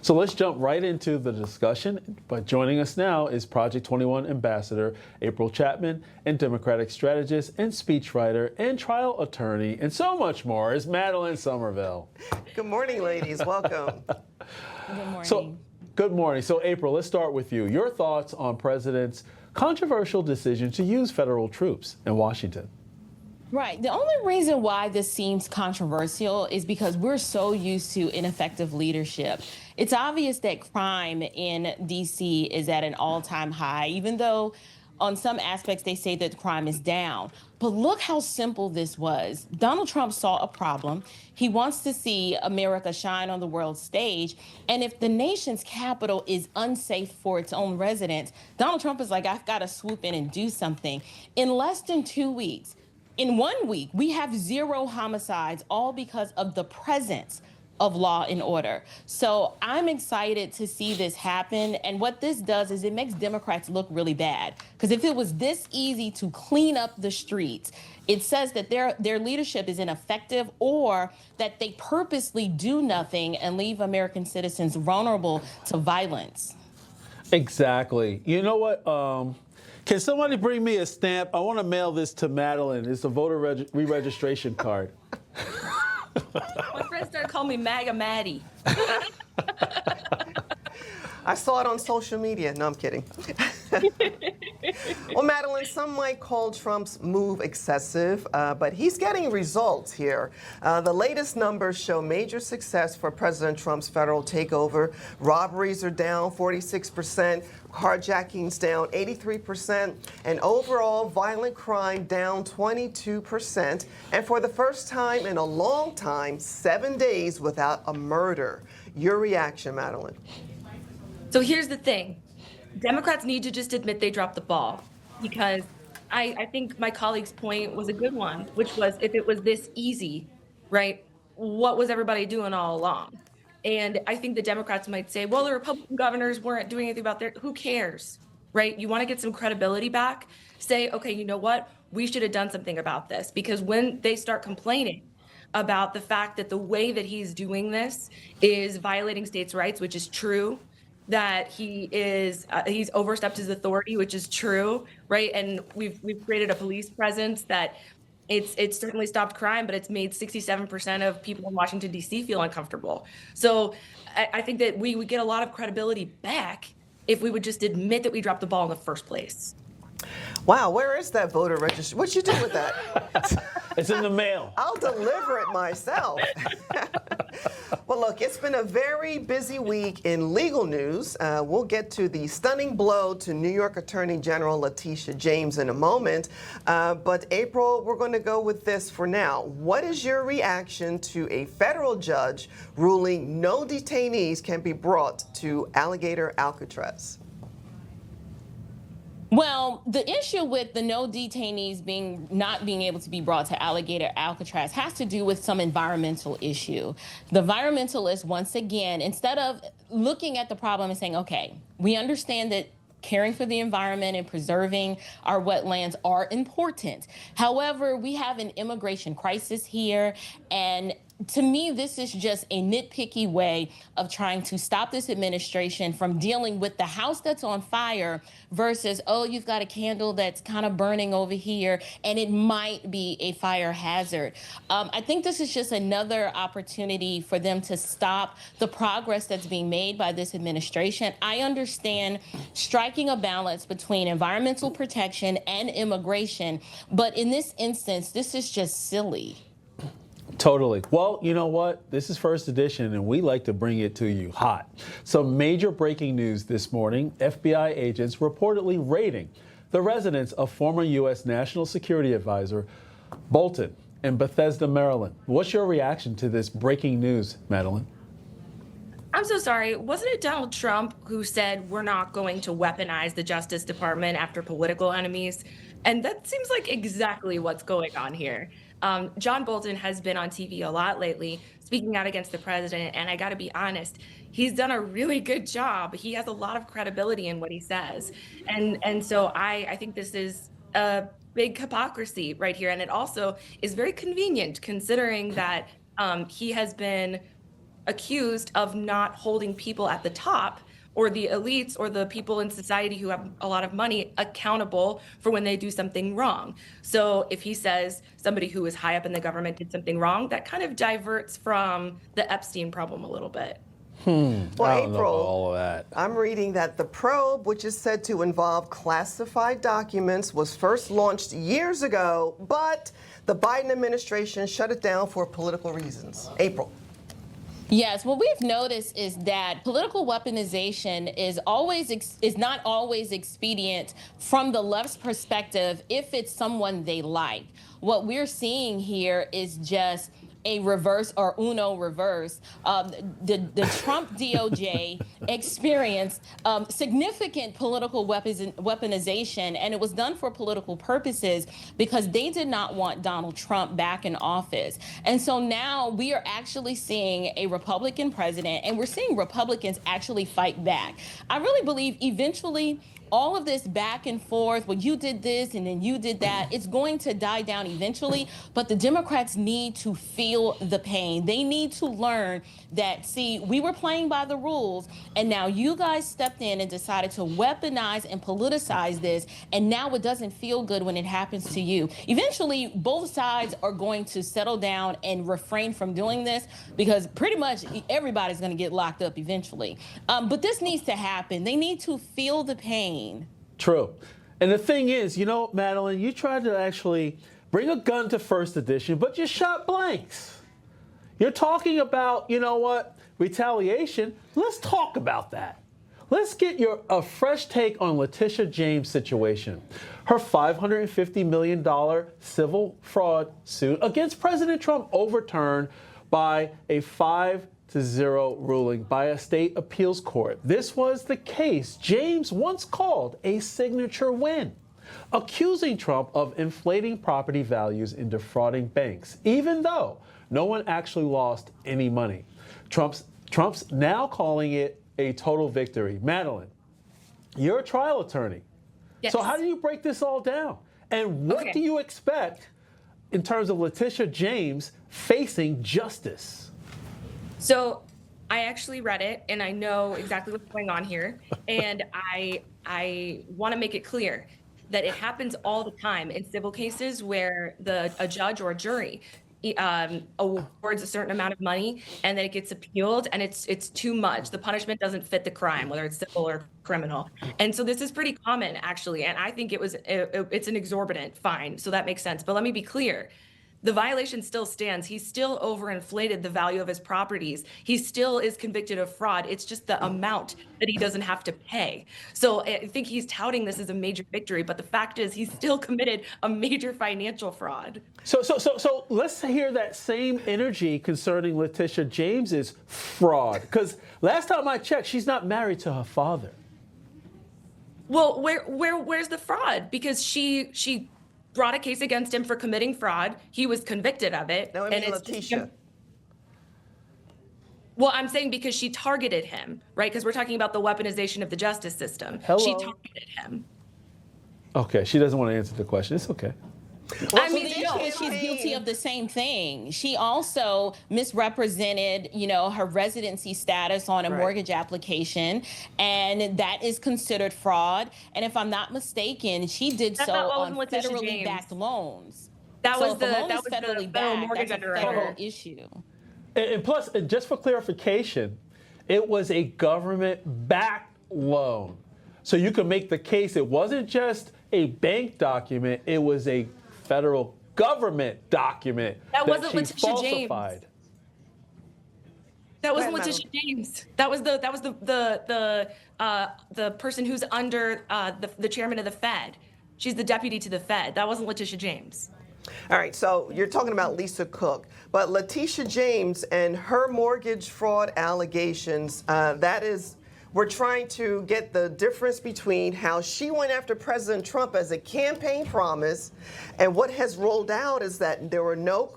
So let's jump right into the discussion. But joining us now is Project 21 Ambassador April Chapman and Democratic strategist and speechwriter and trial attorney and so much more is Maline Somerville. Good morning, ladies. Welcome. Good morning. Good morning. So April, let's start with you. Your thoughts on President's controversial decision to use federal troops in Washington. Right. The only reason why this seems controversial is because we're so used to ineffective leadership. It's obvious that crime in D.C. is at an all-time high, even though on some aspects they say that crime is down. But look how simple this was. Donald Trump saw a problem. He wants to see America shine on the world stage. And if the nation's capital is unsafe for its own residents, Donald Trump is like, I've got to swoop in and do something. In less than 2 weeks, in 1 week, we have 0 homicides, all because of the presence of law and order. So I'm excited to see this happen. And what this does is it makes Democrats look really bad. Because if it was this easy to clean up the streets, it says that their leadership is ineffective or that they purposely do nothing and leave American citizens vulnerable to violence. Exactly. You know what? Can somebody bring me a stamp? I want to mail this to Madeline. It's a voter re-registration card. My friends started calling me MAGA Maddie. I saw it on social media. No, I'm kidding. Well, Madeline, some might call Trump's move excessive, but he's getting results here. The latest numbers show major success for President Trump's federal takeover. Robberies are down 46%, carjackings down 83%, and overall violent crime down 22%. And for the first time in a long time, 7 days without a murder. Your reaction, Madeline? So here's the thing. Democrats need to just admit they dropped the ball, because I think my colleague's point was a good one, which was if it was this easy, right, what was everybody doing all along? And I think the Democrats might say, well, the Republican governors weren't doing anything about their, who cares, right? You want to get some credibility back, say, okay, you know what? We should have done something about this, because when they start complaining about the fact that the way that he's doing this is violating states' rights, which is true, that he's overstepped his authority, which is true, right? And we've created a police presence that it's certainly stopped crime, but it's made 67% of people in Washington, D.C. feel uncomfortable. So I think that we would get a lot of credibility back if we would just admit that we dropped the ball in the first place. Wow, where is that voter registration? What you do with that? It's in the mail. I'll deliver it myself. Well, look, it's been a very busy week in legal news. We'll get to the stunning blow to New York Attorney General Letitia James in a moment. But April, we're going to go with this for now. What is your reaction to a federal judge ruling no detainees can be brought to Alligator Alcatraz? Well, the issue with the no detainees not being able to be brought to Alligator Alcatraz has to do with some environmental issue. The environmentalists, once again, instead of looking at the problem and saying, okay, we understand that caring for the environment and preserving our wetlands are important. However, we have an immigration crisis here, and to me, this is just a nitpicky way of trying to stop this administration from dealing with the house that's on fire versus, oh, you've got a candle that's kind of burning over here and it might be a fire hazard. I think this is just another opportunity for them to stop the progress that's being made by this administration. I understand striking a balance between environmental protection and immigration, but in this instance, this is just silly. Totally. Well, you know what? This is First Edition, and we like to bring it to you hot. Some major breaking news this morning. FBI agents reportedly raiding the residence of former U.S. National Security Advisor Bolton in Bethesda, Maryland. What's your reaction to this breaking news, Madeline? I'm so sorry. Wasn't it Donald Trump who said we're not going to weaponize the Justice Department after political enemies? And that seems like exactly what's going on here. John Bolton has been on TV a lot lately, speaking out against the president. And I got to be honest, he's done a really good job. He has a lot of credibility in what he says. And so I think this is a big hypocrisy right here. And it also is very convenient considering that he has been accused of not holding people at the top or the elites or the people in society who have a lot of money accountable for when they do something wrong. So if he says somebody who is high up in the government did something wrong, that kind of diverts from the Epstein problem a little bit. Well, I don't know April, about all of that. I'm reading that the probe, which is said to involve classified documents, was first launched years ago, but the Biden administration shut it down for political reasons. April. Yes, what we've noticed is that political weaponization is not always expedient from the left's perspective if it's someone they like. What we're seeing here is just a reverse or Uno reverse. The Trump DOJ experienced significant political weaponization, and it was done for political purposes because they did not want Donald Trump back in office. And so now we are actually seeing a Republican president, and we're seeing Republicans actually fight back. I really believe eventually all of this back and forth, well, you did this and then you did that, it's going to die down eventually, but the Democrats need to feel the pain. They need to learn that, see, we were playing by the rules, and now you guys stepped in and decided to weaponize and politicize this, and now it doesn't feel good when it happens to you. Eventually, both sides are going to settle down and refrain from doing this because pretty much everybody's going to get locked up eventually. But this needs to happen. They need to feel the pain. True. And the thing is, you know, Madeline, you tried to actually bring a gun to First Edition, but you shot blanks. You're talking about, you know what, retaliation. Let's talk about that. Let's get a fresh take on Letitia James' situation. Her $550 million civil fraud suit against President Trump overturned by a 5-0 ruling by a state appeals court. This was the case James once called a signature win, accusing Trump of inflating property values and defrauding banks, even though no one actually lost any money. Trump's now calling it a total victory. Madeline, you're a trial attorney. Yes. So how do you break this all down? And what do you expect in terms of Letitia James facing justice? So I actually read it, and I know exactly what's going on here. And I want to make it clear that it happens all the time in civil cases where a judge or a jury awards a certain amount of money, and then it gets appealed, and it's too much. The punishment doesn't fit the crime, whether it's civil or criminal. And so this is pretty common, actually. And I think it's an exorbitant fine, so that makes sense. But let me be clear. The violation still stands. He still overinflated the value of his properties. He still is convicted of fraud. It's just the amount that he doesn't have to pay. So I think he's touting this as a major victory, but the fact is he's still committed a major financial fraud. So let's hear that same energy concerning Letitia James's fraud. Because last time I checked, she's not married to her father. Well, where's the fraud? Because she brought a case against him for committing fraud. He was convicted of it. No, I mean Letitia. Well, I'm saying because she targeted him, right? Because we're talking about the weaponization of the justice system. Hello. She targeted him. Okay, she doesn't want to answer the question. It's okay. I mean, she's guilty of the same thing. She also misrepresented, her residency status on a mortgage application, and that is considered fraud. And if I'm not mistaken, she did so on federally backed loans. That was the federally backed mortgage underwriter. Federal issue. And plus, just for clarification, it was a government-backed loan. So you could make the case it wasn't just a bank document, it was a federal government document that wasn't she Letitia falsified. James. That wasn't Letitia James. That was the person who's under the chairman of the Fed. She's the deputy to the Fed. That wasn't Letitia James. All right, so you're talking about Lisa Cook, but Letitia James and her mortgage fraud allegations, we're trying to get the difference between how she went after President Trump as a campaign promise, and what has rolled out is that there were no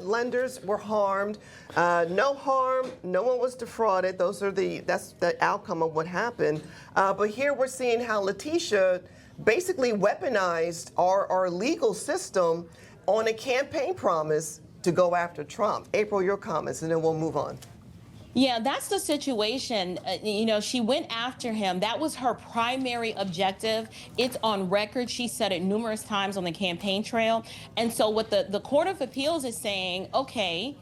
lenders were harmed, no harm, no one was defrauded. That's the outcome of what happened. But here we're seeing how Letitia basically weaponized our legal system on a campaign promise to go after Trump. April, your comments, and then we'll move on. Yeah, that's the situation. She went after him. That was her primary objective. It's on record. She said it numerous times on the campaign trail. And so what the Court of Appeals is saying, okay,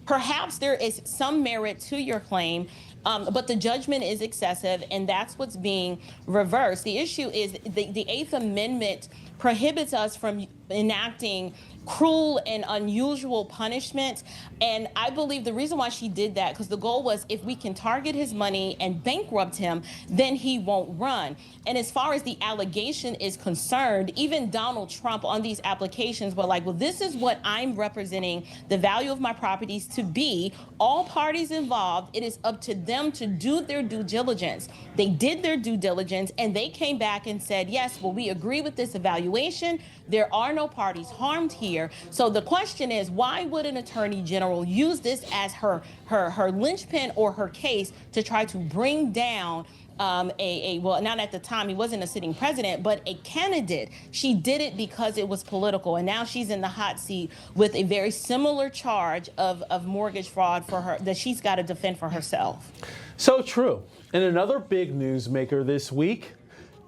perhaps there is some merit to your claim, but the judgment is excessive, and that's what's being reversed. The issue is the Eighth Amendment prohibits us from enacting cruel and unusual punishment. And I believe the reason why she did that, because the goal was if we can target his money and bankrupt him, then he won't run. And as far as the allegation is concerned, even Donald Trump on these applications were like, well, this is what I'm representing the value of my properties to be. All parties involved, it is up to them to do their due diligence. They did their due diligence, and they came back and said, yes, well, we agree with this evaluation. There are no parties harmed here. So the question is, why would an attorney general use this as her linchpin or her case to try to bring down well, not at the time, he wasn't a sitting president, but a candidate? She did it because it was political. And now she's in the hot seat with a very similar charge of mortgage fraud for her that she's got to defend for herself. So true. And another big news maker this week,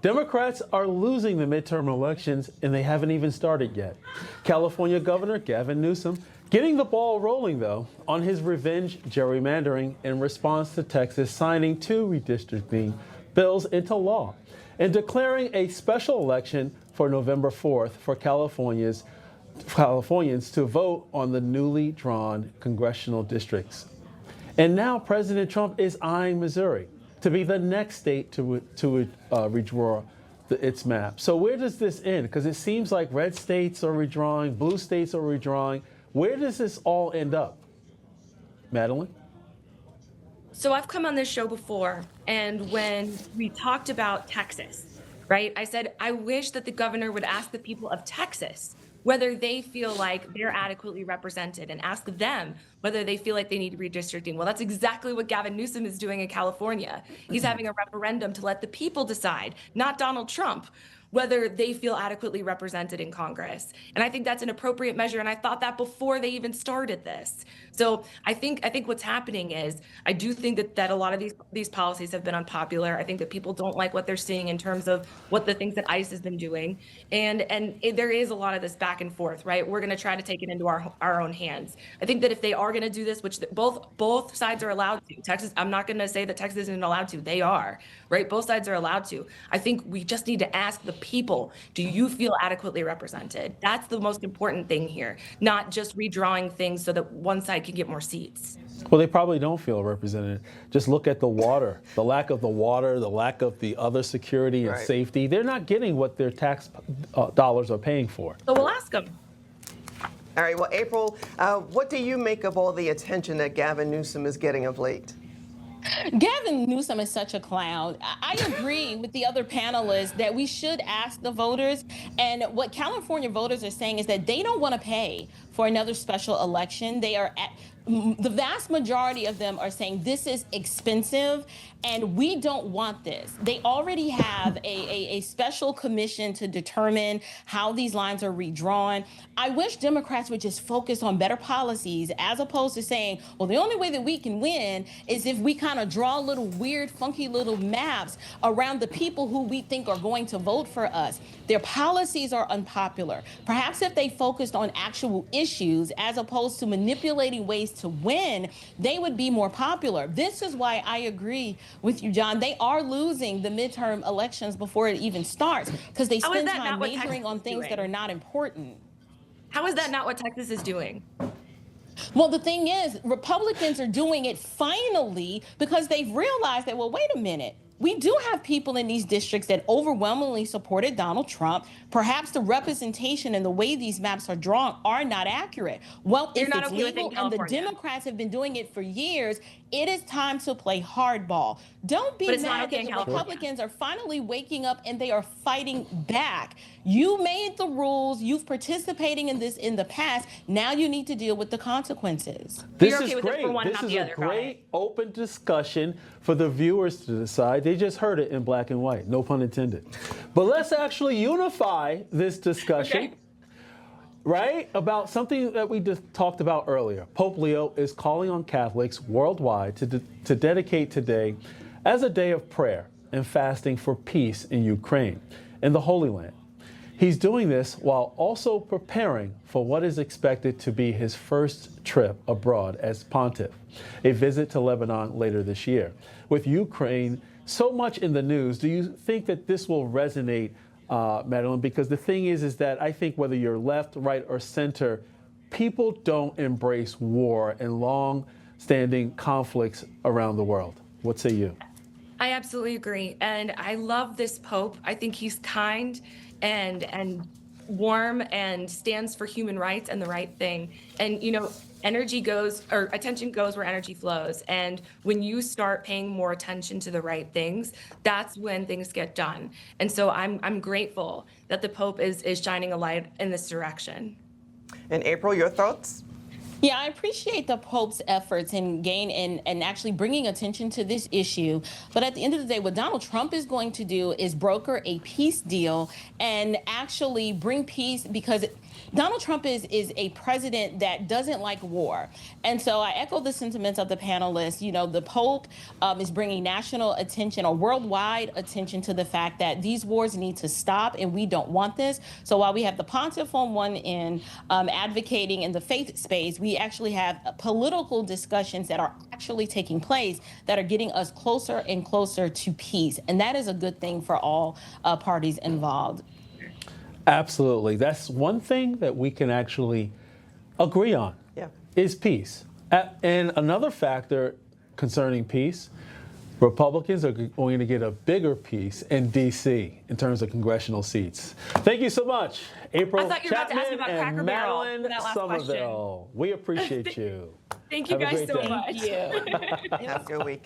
Democrats are losing the midterm elections, and they haven't even started yet. California Governor Gavin Newsom getting the ball rolling, though, on his revenge gerrymandering in response to Texas signing 2 redistricting bills into law and declaring a special election for November 4th for Californians to vote on the newly drawn congressional districts. And now President Trump is eyeing Missouri to be the next state to redraw its map. So where does this end? Because it seems like red states are redrawing, blue states are redrawing. Where does this all end up? Madeline? So I've come on this show before, and when we talked about Texas, right, I said, I wish that the governor would ask the people of Texas whether they feel like they're adequately represented and ask them whether they feel like they need redistricting. Well, that's exactly what Gavin Newsom is doing in California. He's having a referendum to let the people decide, not Donald Trump, whether they feel adequately represented in Congress. And I think that's an appropriate measure. And I thought that before they even started this. So I think what's happening is, I do think that a lot of these policies have been unpopular. I think that people don't like what they're seeing in terms of what the things that ICE has been doing. And there is a lot of this back and forth, right? We're going to try to take it into our own hands. I think that if they are going to do this, which both sides are allowed to, Texas, I'm not going to say that Texas isn't allowed to. They are, right? Both sides are allowed to. I think we just need to ask the people, do you feel adequately represented? That's the most important thing here, not just redrawing things so that one side can get more seats. Well, they probably don't feel represented. Just look at the water, the lack of the water, the lack of the other security and safety. They're not getting what their tax dollars are paying for. So we'll ask them. All right, well, April, what do you make of all the attention that Gavin Newsom is getting of late? Gavin Newsom is such a clown. I agree with the other panelists that we should ask the voters. And what California voters are saying is that they don't want to pay for another special election. The vast majority of them are saying this is expensive and we don't want this. They already have a special commission to determine how these lines are redrawn. I wish Democrats would just focus on better policies as opposed to saying, well, the only way that we can win is if we kind of draw little weird, funky little maps around the people who we think are going to vote for us. Their policies are unpopular. Perhaps if they focused on actual issues as opposed to manipulating ways to win, they would be more popular. This is why I agree with you, John. They are losing the midterm elections before it even starts because they spend time majoring on things that are not important. How is that not what Texas is doing? Well, the thing is, Republicans are doing it finally because they've realized that, well, wait a minute. We do have people in these districts that overwhelmingly supported Donald Trump. Perhaps the representation and the way these maps are drawn are not accurate. Well, if it's legal and the Democrats have been doing it for years, it is time to play hardball. Don't be mad that the Republicans are finally waking up and they are fighting back. You made the rules. You've participating in this in the past. Now you need to deal with the consequences. This is great. This is a great open discussion for the viewers to decide. They just heard it in black and white, no pun intended. But let's actually unify this discussion. right? About something that we just talked about earlier. Pope Leo is calling on Catholics worldwide to dedicate today as a day of prayer and fasting for peace in Ukraine, in the Holy Land. He's doing this while also preparing for what is expected to be his first trip abroad as pontiff, a visit to Lebanon later this year. With Ukraine so much in the news, do you think that this will resonate, Madeline? Because the thing is that I think whether you're left, right, or center, people don't embrace war and long-standing conflicts around the world. What say you? I absolutely agree. And I love this Pope. I think he's kind and warm and stands for human rights and the right thing. And, you know, energy goes, or attention goes where energy flows. And when you start paying more attention to the right things, that's when things get done. And so I'm grateful that the Pope is shining a light in this direction. And April, your thoughts? Yeah, I appreciate the Pope's efforts in and actually bringing attention to this issue. But at the end of the day, what Donald Trump is going to do is broker a peace deal and actually bring peace, because Donald Trump is a president that doesn't like war. And so I echo the sentiments of the panelists. You know, the Pope is bringing national attention or worldwide attention to the fact that these wars need to stop and we don't want this. So while we have the pontiff on one end advocating in the faith space, we actually have political discussions that are actually taking place that are getting us closer and closer to peace. And that is a good thing for all parties involved. Absolutely. That's one thing that we can actually agree on, is peace. And another factor concerning peace, Republicans are going to get a bigger piece in D.C. in terms of congressional seats. Thank you so much, April Chapman and Maline Somerville. We appreciate you. Thank you guys so much. Thank you. Have a good weekend.